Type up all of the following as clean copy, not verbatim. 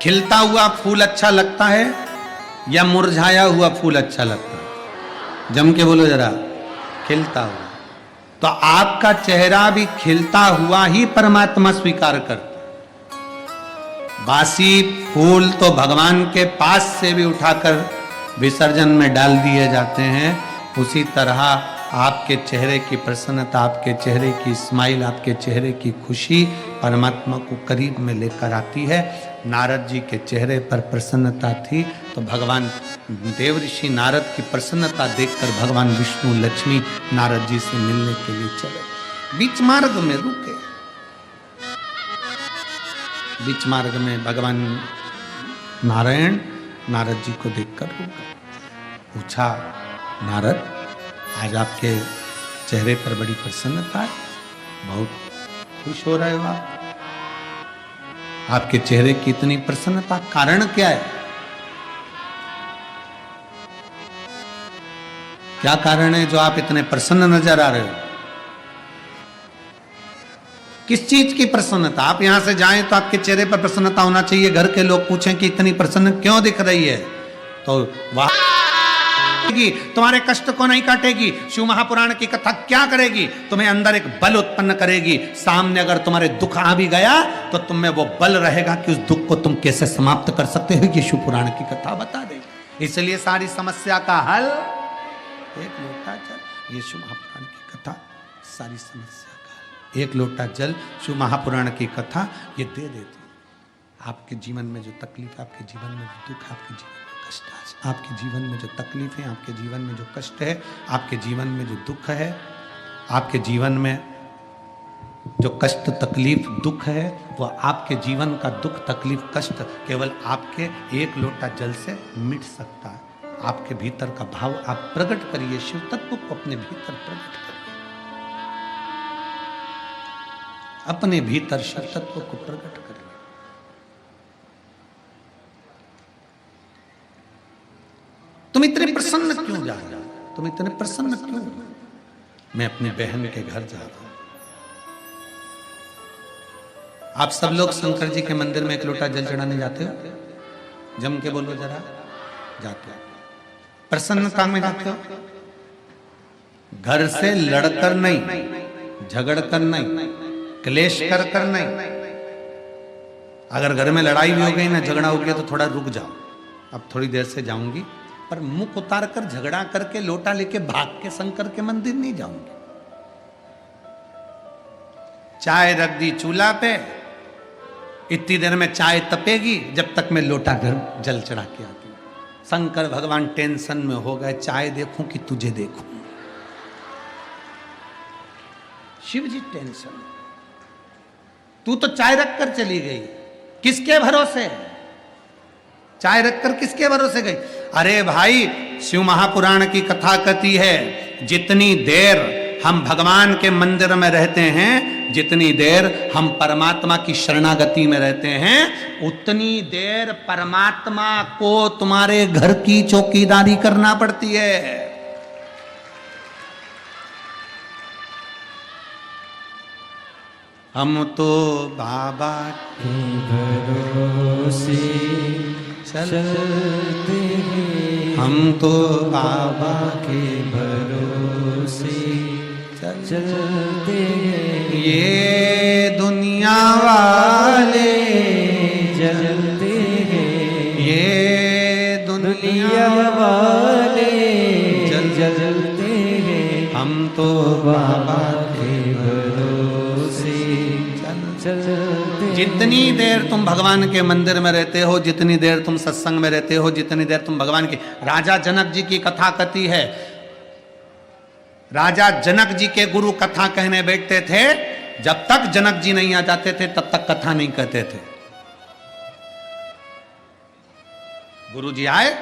खिलता हुआ फूल अच्छा लगता है या मुरझाया हुआ फूल अच्छा लगता है? जम के बोलो जरा। खिलता हुआ। तो आपका चेहरा भी खिलता हुआ ही परमात्मा स्वीकार करता है। बासी फूल तो भगवान के पास से भी उठाकर विसर्जन में डाल दिए जाते हैं। उसी तरह आपके चेहरे की प्रसन्नता, आपके चेहरे की स्माइल, आपके चेहरे की खुशी परमात्मा को करीब में लेकर आती है। नारद जी के चेहरे पर प्रसन्नता थी तो भगवान देव ऋषि नारद की प्रसन्नता देखकर भगवान विष्णु लक्ष्मी नारद जी से मिलने के लिए चले। बीच मार्ग में रुके। बीच मार्ग में भगवान नारायण नारद जी को देखकर रुके। पूछा, नारद आज आपके चेहरे पर बड़ी प्रसन्नता है, बहुत खुश हो रहे हो आप। आपके चेहरे की इतनी प्रसन्नता कारण क्या है? क्या कारण है जो आप इतने प्रसन्न नजर आ रहे हो? किस चीज की प्रसन्नता? आप यहां से जाएं तो आपके चेहरे पर प्रसन्नता होना चाहिए। घर के लोग पूछें कि इतनी प्रसन्न क्यों दिख रही है, तो वह तुम्हारे कष्ट को नहीं काटेगी। शिव महापुराण की कथा क्या करेगी? तुम्हें अंदर एक बल उत्पन्न करेगी। सामने अगर तुम्हारे दुख आ भी गया तो तुम में वो बल रहेगा कि उस दुख को तुम कैसे समाप्त कर सकते हो। ये शिव पुराण की कथा बता देगी। इसलिए सारी समस्या का हल एक लोटा जल। ये शिव महापुराण की कथा सारी समस्या का हल। एक लोटा जल शिव महापुराण की कथा ये दे देती। आपके जीवन में जो तकलीफ, आपके जीवन में जो दुख, आपके जीवन में कष्ट, आपके जीवन में जो तकलीफ है, आपके जीवन में जो कष्ट है, आपके जीवन में जो दुख है, आपके जीवन में जो कष्ट तकलीफ दुख है, वह आपके जीवन का दुख तकलीफ कष्ट केवल आपके एक लोटा जल से मिट सकता है। आपके भीतर का भाव आप प्रकट करिए। शिव तत्व को अपने भीतर प्रकट करिए। अपने भीतर शिव तत्व को प्रकट करिए। तुम इतने प्रसन्न क्यों जा रहे हो? तुम इतने प्रसन्न क्यों? मैं अपनी बहन के घर जा रहा हूं। आप सब लोग शंकर जी के मंदिर में एक लोटा जल चढ़ाने जाते हो? जम के बोलो जरा। जाते हो? प्रसन्नता में जाते हो? घर से लड़कर नहीं, झगड़कर नहीं, क्लेश कर कर नहीं। अगर घर में लड़ाई भी हो गई ना, झगड़ा हो गया, तो थोड़ा रुक जाओ, अब थोड़ी देर से जाऊंगी, पर मुख उतार कर झगड़ा करके लोटा लेके भाग के शंकर के मंदिर नहीं जाऊंगी। चाय रख दी चूल्हा पे, इतनी देर में चाय तपेगी जब तक मैं लोटा घर जल चढ़ा के आती हूं। शंकर भगवान टेंशन में हो गए, चाय देखूं कि तुझे देखूं। शिव जी टेंशन, तू तो चाय रख कर चली गई, किसके भरोसे? चाय रखकर किसके भरोसे गई? अरे भाई, शिव महापुराण की कथा कहती है, जितनी देर हम भगवान के मंदिर में रहते हैं, जितनी देर हम परमात्मा की शरणागति में रहते हैं, उतनी देर परमात्मा को तुम्हारे घर की चौकीदारी करना पड़ती है। हम तो बाबा के भरोसे चलते हैं, हम तो बाबा के भरोसे चलते हैं। ये दुनिया वाले जलते हैं, ये दुनिया वाले जलते हैं। हम तो बाबा के भरोसे चलते। जितनी देर तुम भगवान के मंदिर में रहते हो, जितनी देर तुम सत्संग में रहते हो, जितनी देर तुम भगवान की, राजा जनक जी की कथा कहती है, राजा जनक जी के गुरु कथा कहने बैठते थे, जब तक जनक जी नहीं आ जाते थे तब तक कथा नहीं कहते थे। गुरु जी आए,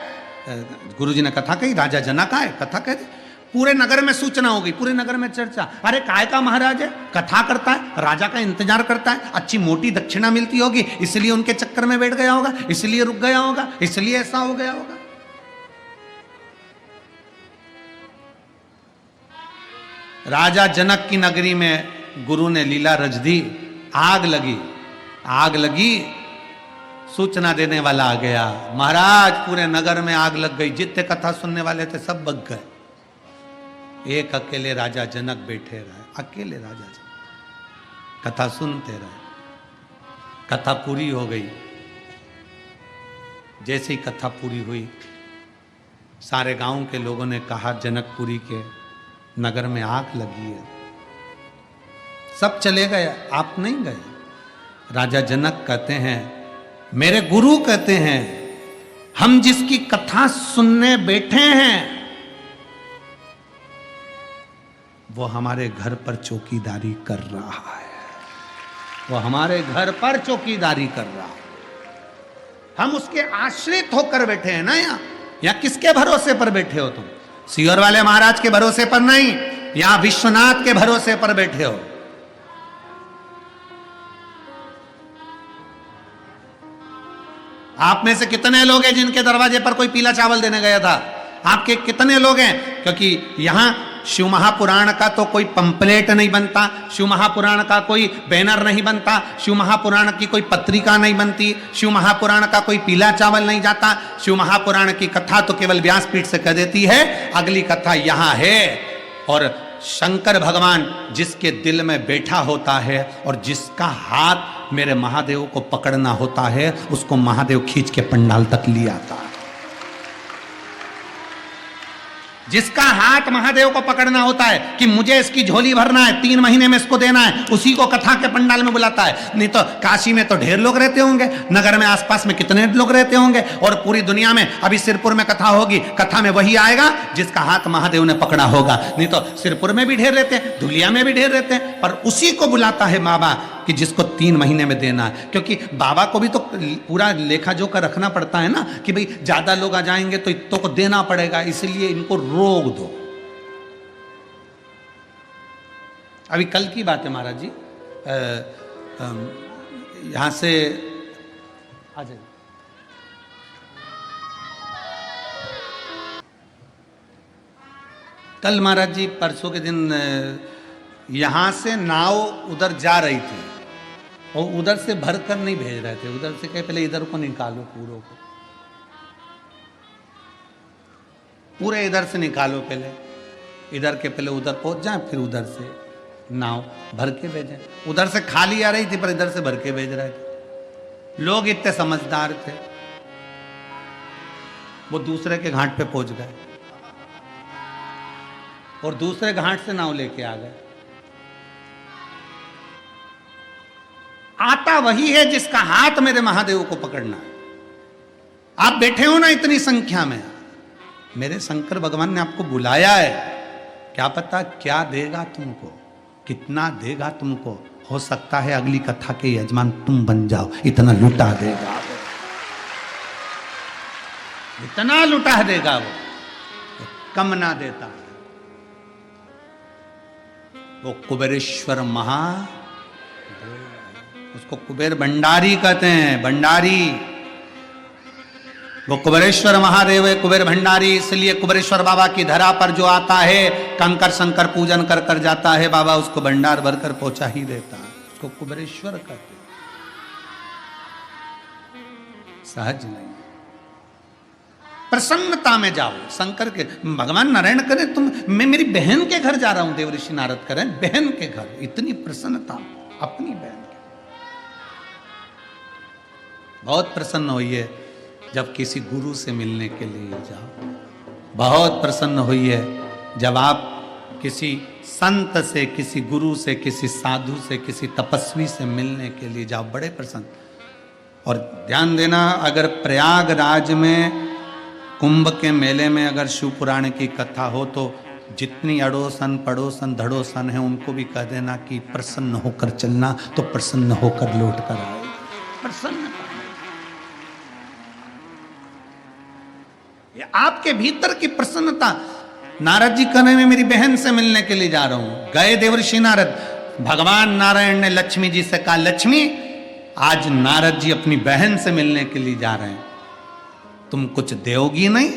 गुरु जी ने कथा कही, राजा जनक आए, कथा कहते, पूरे नगर में सूचना हो गई, पूरे नगर में चर्चा। अरे काय का महाराज है, कथा करता है, राजा का इंतजार करता है, अच्छी मोटी दक्षिणा मिलती होगी, इसलिए उनके चक्कर में बैठ गया होगा, इसलिए रुक गया होगा, इसलिए ऐसा हो गया होगा। राजा जनक की नगरी में गुरु ने लीला रच दी, आग लगी, आग लगी, सूचना देने वाला आ गया, महाराज पूरे नगर में आग लग गई, जितने कथा सुनने वाले थे सब बग गए, एक अकेले राजा जनक बैठे रहे, अकेले राजा जनक कथा सुनते रहे। कथा पूरी हो गई। जैसे ही कथा पूरी हुई, सारे गांव के लोगों ने कहा जनकपुरी के नगर में आग लगी है, सब चले गए, आप नहीं गए। राजा जनक कहते हैं, मेरे गुरु कहते हैं, हम जिसकी कथा सुनने बैठे हैं वो हमारे घर पर चौकीदारी कर रहा है, वो हमारे घर पर चौकीदारी कर रहा है। हम उसके आश्रित होकर बैठे हैं ना यहाँ किसके भरोसे पर बैठे हो तुम? सीहोर वाले महाराज के भरोसे पर नहीं, यहां विश्वनाथ के भरोसे पर बैठे हो। आप में से कितने लोग हैं जिनके दरवाजे पर कोई पीला चावल देने गया था? आपके कितने लोग हैं? क्योंकि यहां शिव महापुराण का तो कोई पंपलेट नहीं बनता, शिव महापुराण का कोई बैनर नहीं बनता, शिव महापुराण की कोई पत्रिका नहीं बनती, शिव महापुराण का कोई पीला चावल नहीं जाता। शिव महापुराण की कथा तो केवल व्यासपीठ से कह देती है, अगली कथा यहां है। और शंकर भगवान जिसके दिल में बैठा होता है और जिसका हाथ मेरे महादेव को पकड़ना होता है, उसको महादेव खींच के पंडाल तक ले आता है। जिसका हाथ महादेव को पकड़ना होता है कि मुझे इसकी झोली भरना है, 3 महीने में इसको देना है, उसी को कथा के पंडाल में बुलाता है। नहीं तो काशी में तो ढेर लोग रहते होंगे, नगर में आसपास में कितने लोग रहते होंगे, और पूरी दुनिया में अभी सिरपुर में कथा होगी, कथा में वही आएगा जिसका हाथ महादेव ने पकड़ा होगा। नहीं तो सिरपुर में भी ढेर रहते हैं, धुलिया में भी ढेर रहते हैं, पर उसी को बुलाता है बाबा कि जिसको 3 महीने में देना है। क्योंकि बाबा को भी तो पूरा लेखा जोखा रखना पड़ता है ना, कि भाई ज्यादा लोग आ जाएंगे तो इतों को देना पड़ेगा, इसलिए इनको रोक दो। अभी कल की बात है महाराज जी, यहां से आ जाइए। कल महाराज जी परसों के दिन यहां से नाव उधर जा रही थी और उधर से भर कर नहीं भेज रहे थे, उधर से कहे पहले इधर को निकालो, पूरे इधर से निकालो, पहले इधर के पहले उधर पहुंच जाए, फिर उधर से नाव भर के भेजें। उधर से खाली आ रही थी पर इधर से भर के भेज रहे थे। लोग इतने समझदार थे, वो दूसरे के घाट पे पहुंच गए और दूसरे घाट से नाव लेके आ गए। आता वही है जिसका हाथ मेरे महादेव को पकड़ना है। आप बैठे हो ना इतनी संख्या में, मेरे शंकर भगवान ने आपको बुलाया है, क्या पता क्या देगा तुमको, कितना देगा तुमको। हो सकता है अगली कथा के यजमान तुम बन जाओ, इतना लुटा देगा, इतना लुटा देगा वो, कम ना देता। वो कुबेरेश्वर उसको कुबेर भंडारी कहते हैं, भंडारी। वो कुबेरेश्वर महादेव है, कुबेर भंडारी। इसलिए कुबेरेश्वर बाबा की धरा पर जो आता है, कंकर शंकर पूजन कर कर जाता है, बाबा उसको भंडार भरकर पहुंचा ही देता है, उसको कुबेरेश्वर कहते हैं। सहज नहीं, प्रसन्नता में जाओ शंकर के। भगवान नारायण करे तुम, मैं मेरी बहन के घर जा रहा हूं, देवऋषि नारद करें बहन के घर, इतनी प्रसन्नता अपनी बहन के। बहुत प्रसन्न होइए जब किसी गुरु से मिलने के लिए जाओ, बहुत प्रसन्न होइए जब आप किसी संत से, किसी गुरु से, किसी साधु से, किसी तपस्वी से मिलने के लिए जाओ, बड़े प्रसन्न। और ध्यान देना, अगर प्रयागराज में कुंभ के मेले में अगर शिव पुराण की कथा हो तो जितनी अड़ोसन पड़ोसन धड़ोसन है उनको भी कह देना कि प्रसन्न होकर चलना, तो प्रसन्न होकर लौट कर आए। प्रसन्न ये आपके भीतर की प्रसन्नता। नारद जी कहने में मेरी बहन से मिलने के लिए जा रहा हूं, गए देवर्षि नारद। भगवान नारायण ने लक्ष्मी जी से कहा, लक्ष्मी आज नारद जी अपनी बहन से मिलने के लिए जा रहे हैं, तुम कुछ दोगी नहीं?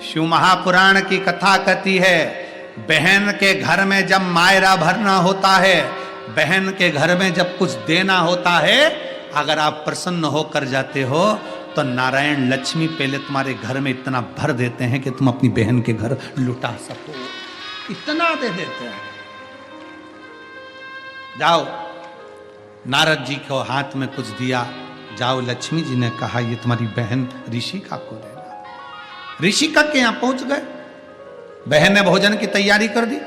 शिव महापुराण की कथा कहती है, बहन के घर में जब मायरा भरना होता है, बहन के घर में जब कुछ देना होता है, अगर आप प्रसन्न होकर जाते हो तो नारायण लक्ष्मी पहले तुम्हारे घर में इतना भर देते हैं कि तुम अपनी बहन के घर लुटा सको, इतना दे देते हैं। जाओ, नारद जी को हाथ में कुछ दिया, जाओ, लक्ष्मी जी ने कहा ये तुम्हारी बहन ऋषिका को देना। ऋषिका के यहां पहुंच गए, बहन ने भोजन की तैयारी कर दी,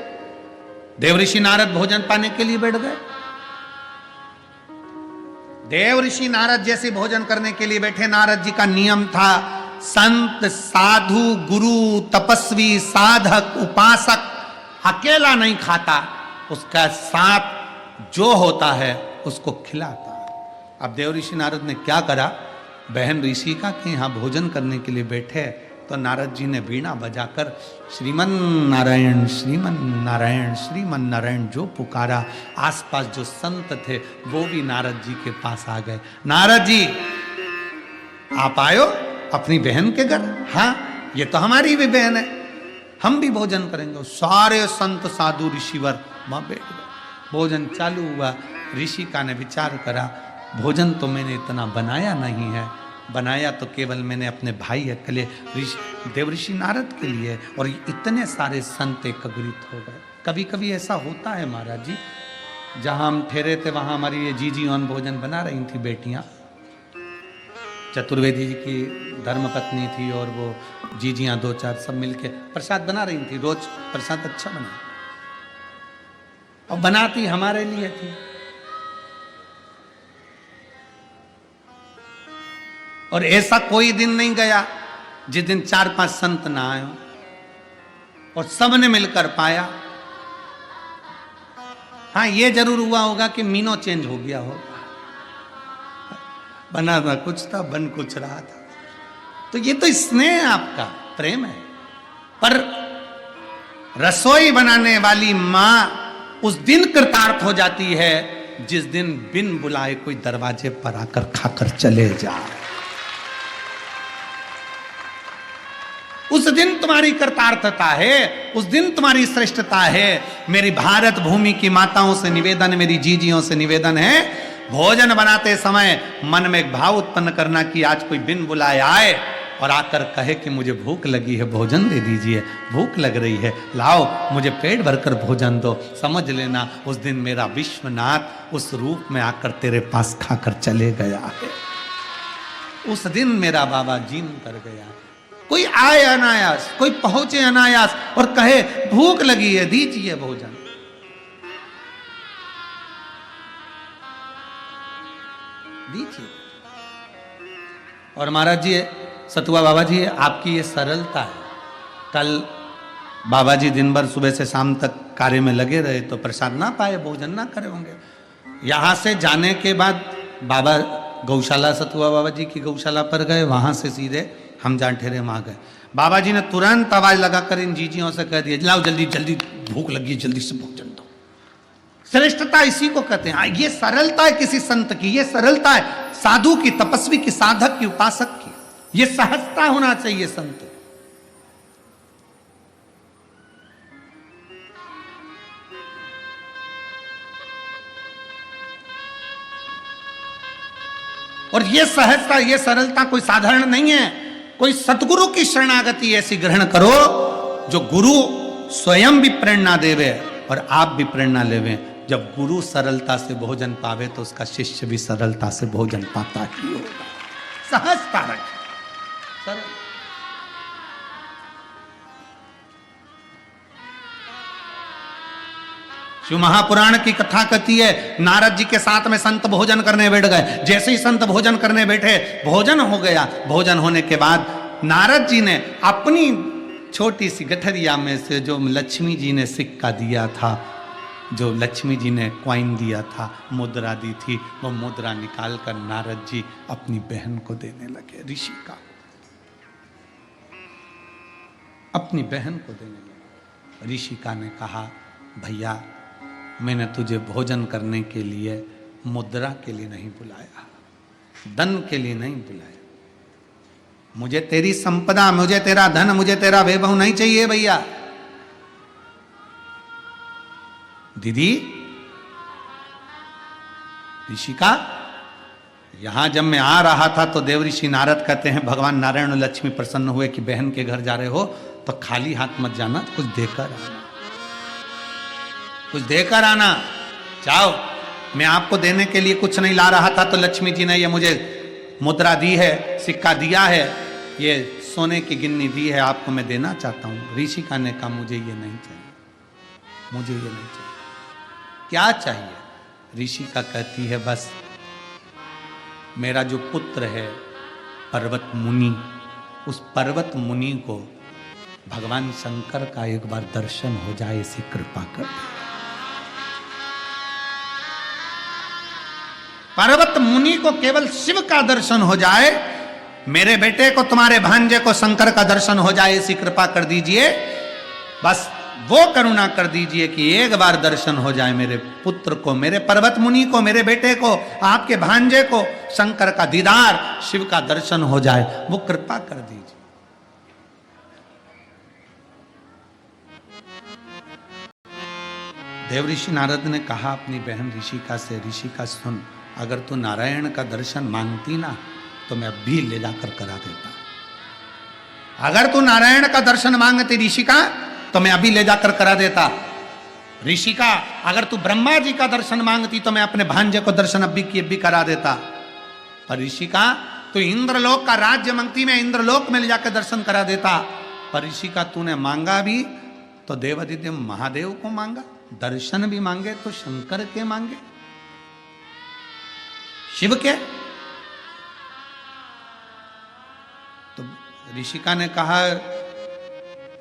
देव ऋषि नारद भोजन पाने के लिए बैठ गए। देव ऋषि नारद जैसे भोजन करने के लिए बैठे, नारद जी का नियम था संत साधु गुरु तपस्वी साधक उपासक अकेला नहीं खाता, उसका साथ जो होता है उसको खिलाता है। अब देव ऋषि नारद ने क्या करा, बहन ऋषिका के यहाँ भोजन करने के लिए बैठे तो नारद जी ने वीणा बजाकर श्रीमन नारायण श्रीमन नारायण श्रीमन नारायण जो पुकारा। आसपास जो संत थे वो भी नारद जी के पास आ गए। नारद जी आप आयो अपनी बहन के घर? हाँ, ये तो हमारी भी बहन है, हम भी भोजन करेंगे। सारे संत साधु ऋषिवर वहां बैठ गए, भोजन चालू हुआ। ऋषिका ने विचार करा, भोजन तो मैंने इतना बनाया नहीं है, बनाया तो केवल मैंने अपने भाई अकेले देवऋषि नारद के लिए, और इतने सारे संत एकत्रित हो गए। कभी कभी ऐसा होता है महाराज जी, जहां हम ठहरे थे वहां हमारी ये जीजी ऑन भोजन बना रही थी बेटियां, चतुर्वेदी जी की धर्मपत्नी थी और वो जीजियां दो चार सब मिलके प्रसाद बना रही थी। रोज प्रसाद अच्छा बना और बनाती हमारे लिए थी। और ऐसा कोई दिन नहीं गया जिस दिन 4-5 संत ना आए और सबने मिलकर पाया। हाँ, ये जरूर हुआ होगा कि मीनो चेंज हो गया हो, बना था कुछ था, बन कुछ रहा था। तो ये तो स्नेह है, आपका प्रेम है। पर रसोई बनाने वाली मां उस दिन कृतार्थ हो जाती है जिस दिन बिन बुलाए कोई दरवाजे पर आकर खाकर चले जाए। उस दिन तुम्हारी कृतार्थता है, उस दिन तुम्हारी श्रेष्ठता है। मेरी भारत भूमि की माताओं से निवेदन, मेरी जीजियों से निवेदन है, भोजन बनाते समय मन में एक भाव उत्पन्न करना कि आज कोई बिन बुलाए आए और आकर कहे कि मुझे भूख लगी है, भोजन दे दीजिए, भूख लग रही है, लाओ मुझे पेट भरकर भोजन दो। समझ लेना उस दिन मेरा विश्वनाथ उस रूप में आकर तेरे पास खाकर चले गया है। उस दिन मेरा बाबा जीन कर गया। कोई आए अनायास, कोई पहुंचे अनायास और कहे भूख लगी है, दीजिए भोजन। दीजिए। और महाराज जी, सतुआ बाबा जी, आपकी ये सरलता है। कल बाबा जी दिन भर सुबह से शाम तक कार्य में लगे रहे तो प्रसाद ना पाए, भोजन ना करे होंगे। यहां से जाने के बाद बाबा गौशाला, सतुआ बाबा जी की गौशाला पर गए, वहां से सीधे हम जहाँ ठहरे वहां गए। बाबा जी ने तुरंत आवाज लगाकर इन जीजियों से कह दिया, लाओ जल्दी जल्दी, भूख लगी, जल्दी से भोजन दो। श्रेष्ठता इसी को कहते हैं। ये सरलता है किसी संत की, ये सरलता है साधु की, तपस्वी की, साधक की, उपासक की। ये सहजता होना चाहिए संत। और ये सहजता, ये सरलता कोई साधारण नहीं है। कोई सतगुरु की शरणागति ऐसी ग्रहण करो जो गुरु स्वयं भी प्रेरणा देवे और आप भी प्रेरणा लेवे। जब गुरु सरलता से भोजन पावे तो उसका शिष्य भी सरलता से भोजन पाता ही होगा। सहजता रखे, सरल। शिव महापुराण की कथा कहती है, नारद जी के साथ में संत भोजन करने बैठ गए। जैसे ही संत भोजन करने बैठे, भोजन हो गया। भोजन होने के बाद नारद जी ने अपनी छोटी सी गठरिया में से जो लक्ष्मी जी ने सिक्का दिया था, जो लक्ष्मी जी ने क्वाइन दिया था, मुद्रा दी थी, वो मुद्रा निकाल कर नारद जी अपनी बहन को देने लगे। ऋषिका अपनी बहन को देने लगे। ऋषिका ने कहा, भैया मैंने तुझे भोजन करने के लिए मुद्रा के लिए नहीं बुलाया, धन के लिए नहीं बुलाया। मुझे तेरी संपदा, मुझे तेरा धन, मुझे तेरा वैभव नहीं चाहिए भैया। दीदी ऋषिका, यहां जब मैं आ रहा था तो देवऋषि नारद कहते हैं भगवान नारायण और लक्ष्मी प्रसन्न हुए कि बहन के घर जा रहे हो तो खाली हाथ मत जाना, कुछ देकर आना, कुछ देकर आना। जाओ, मैं आपको देने के लिए कुछ नहीं ला रहा था तो लक्ष्मी जी ने ये मुझे मुद्रा दी है, सिक्का दिया है, ये सोने की गिन्नी दी है, आपको मैं देना चाहता हूं। ऋषिका ने कहा मुझे ये नहीं चाहिए, मुझे ये नहीं चाहिए। क्या चाहिए? ऋषिका कहती है बस मेरा जो पुत्र है पर्वत मुनि, उस पर्वत मुनि को भगवान शंकर का एक बार दर्शन हो जाए, ऐसी कृपा कर दे। पर्वत मुनि को केवल शिव का दर्शन हो जाए, मेरे बेटे को, तुम्हारे भांजे को शंकर का दर्शन हो जाए, ऐसी कृपा कर दीजिए। बस वो करुणा कर दीजिए कि एक बार दर्शन हो जाए मेरे पुत्र को, मेरे पर्वत मुनि को, मेरे बेटे को, आपके भांजे को, शंकर का दीदार, शिव का दर्शन हो जाए, वो कृपा कर दीजिए। देवऋषि नारद ने कहा अपनी बहन ऋषिका से, ऋषिका सुन, अगर तू नारायण का दर्शन मांगती ना तो मैं अभी ले जाकर करा देता। अगर तू नारायण का दर्शन मांगती ऋषिका तो मैं अभी ले जाकर करा देता। ऋषिका अगर तू ब्रह्मा जी का दर्शन मांगती तो मैं अपने भांजे को दर्शन अभी की अभी करा देता। पर ऋषिका तू इंद्रलोक का राज्य मांगती, मैं इंद्रलोक में ले जाकर दर्शन करा देता। पर ऋषिका तूने मांगा भी तो देवादिदेव महादेव को मांगा, दर्शन भी मांगे तो शंकर के मांगे, शिव के। तो ऋषिका ने कहा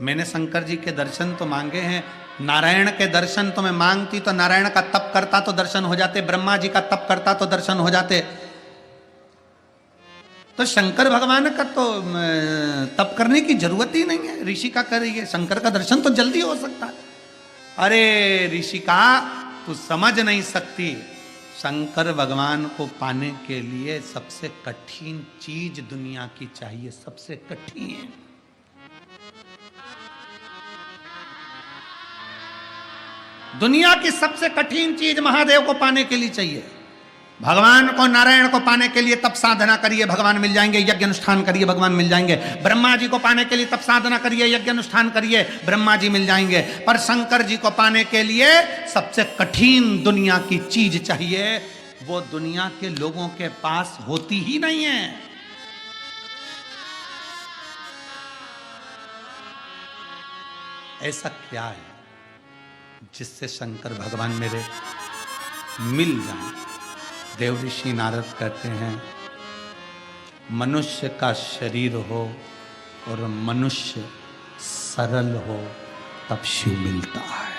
मैंने शंकर जी के दर्शन तो मांगे हैं, नारायण के दर्शन तो मैं मांगती तो नारायण का तप करता तो दर्शन हो जाते, ब्रह्मा जी का तप करता तो दर्शन हो जाते, तो शंकर भगवान का तो तप करने की जरूरत ही नहीं है। ऋषिका कर रही है, शंकर का दर्शन तो जल्दी हो सकता है। अरे ऋषिका तू समझ नहीं सकती, शंकर भगवान को पाने के लिए सबसे कठिन चीज दुनिया की चाहिए, सबसे कठिन। दुनिया की सबसे कठिन चीज महादेव को पाने के लिए चाहिए। भगवान को, नारायण को पाने के लिए तप साधना करिए, भगवान मिल जाएंगे, यज्ञ अनुष्ठान करिए, भगवान मिल जाएंगे। ब्रह्मा जी को पाने के लिए तप साधना करिए, यज्ञ अनुष्ठान करिए, ब्रह्मा जी मिल जाएंगे। पर शंकर जी को पाने के लिए सबसे कठिन दुनिया की चीज चाहिए, वो दुनिया के लोगों के पास होती ही नहीं है। ऐसा क्या है जिससे शंकर भगवान मेरे मिल जाए? देवऋषि नारद कहते हैं मनुष्य का शरीर हो और मनुष्य सरल हो तब शिव मिलता है।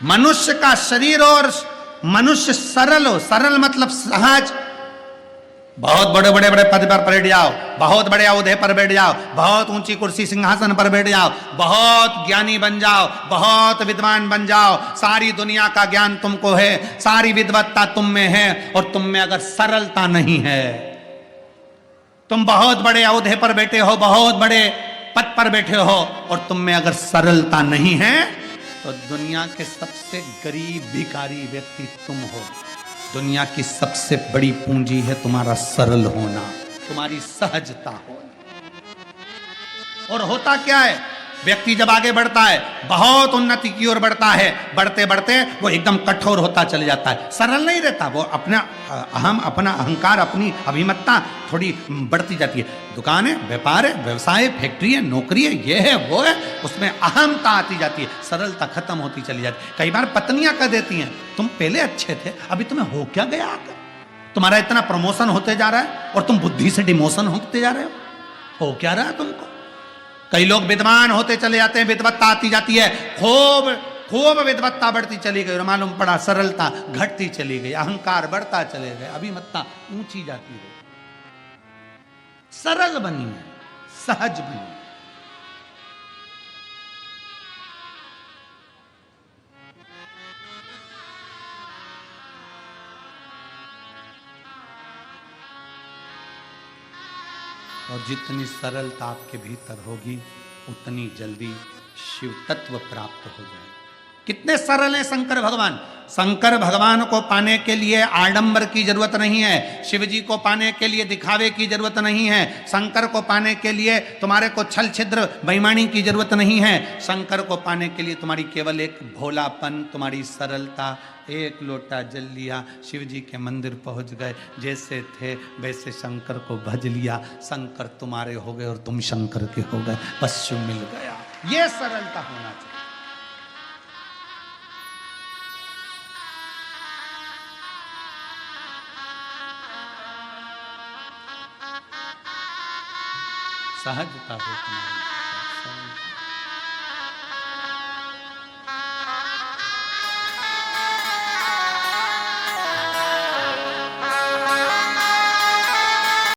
मनुष्य का शरीर और मनुष्य सरल हो, सरल मतलब सहज। बहुत बड़े बड़े बड़े पद पर बैठ जाओ, बहुत बड़े औहदे पर बैठ जाओ, बहुत ऊंची कुर्सी सिंहासन पर बैठ जाओ, बहुत ज्ञानी बन जाओ, बहुत विद्वान बन जाओ, सारी दुनिया का ज्ञान तुमको है, सारी विद्वत्ता तुम में है, और तुम में अगर सरलता नहीं है, तुम बहुत बड़े औहदे पर बैठे हो, बहुत बड़े पद पर बैठे हो, और तुम में अगर सरलता नहीं है तो दुनिया के सबसे गरीब भिखारी व्यक्ति तुम हो। दुनिया की सबसे बड़ी पूंजी है तुम्हारा सरल होना, तुम्हारी सहजता होना। और होता क्या है, व्यक्ति जब आगे बढ़ता है, बहुत उन्नति की ओर बढ़ता है, बढ़ते बढ़ते वो एकदम कठोर होता चले जाता है, सरल नहीं रहता। वो अपना अपना अहंकार, अपनी अभिमतता थोड़ी बढ़ती जाती है। दुकान है, व्यापार है, व्यवसाय, फैक्ट्री है, नौकरी है, ये है वो है, उसमें अहमता आती जाती है, सरलता खत्म होती चली जाती है। कई बार पत्नियां कह देती हैं तुम पहले अच्छे थे, अभी तुम्हें हो क्या गया, तुम्हारा इतना प्रमोशन होते जा रहा है और तुम बुद्धि से डिमोशन होते जा रहे हो क्या रहा है तुमको? कई लोग विद्वान होते चले जाते हैं, विद्वत्ता आती जाती है, खूब खूब विद्वत्ता बढ़ती चली गई और मालूम पड़ा सरलता घटती चली गई, अहंकार बढ़ता चले गए, अभिमत्ता ऊंची जाती है। सरल बनिए, सहज बनिए। और जितनी सरलता आपके भीतर होगी उतनी जल्दी शिव तत्व प्राप्त हो जाए। कितने सरल हैं शंकर भगवान। शंकर भगवान को पाने के लिए आडंबर की जरूरत नहीं है, शिव जी को पाने के लिए दिखावे की जरूरत नहीं है, शंकर को पाने के लिए तुम्हारे को छल छिद्र बेईमानी की जरूरत नहीं है। शंकर को पाने के लिए तुम्हारी केवल एक भोलापन, तुम्हारी सरलता, एक लोटा जल लिया, शिव जी के मंदिर पहुंच गए, जैसे थे वैसे शंकर को भज लिया, शंकर तुम्हारे हो गए और तुम शंकर के हो गए, बस शिव मिल गया। ये सरलता होना चाहिए। सहजता हो तुम्हारी।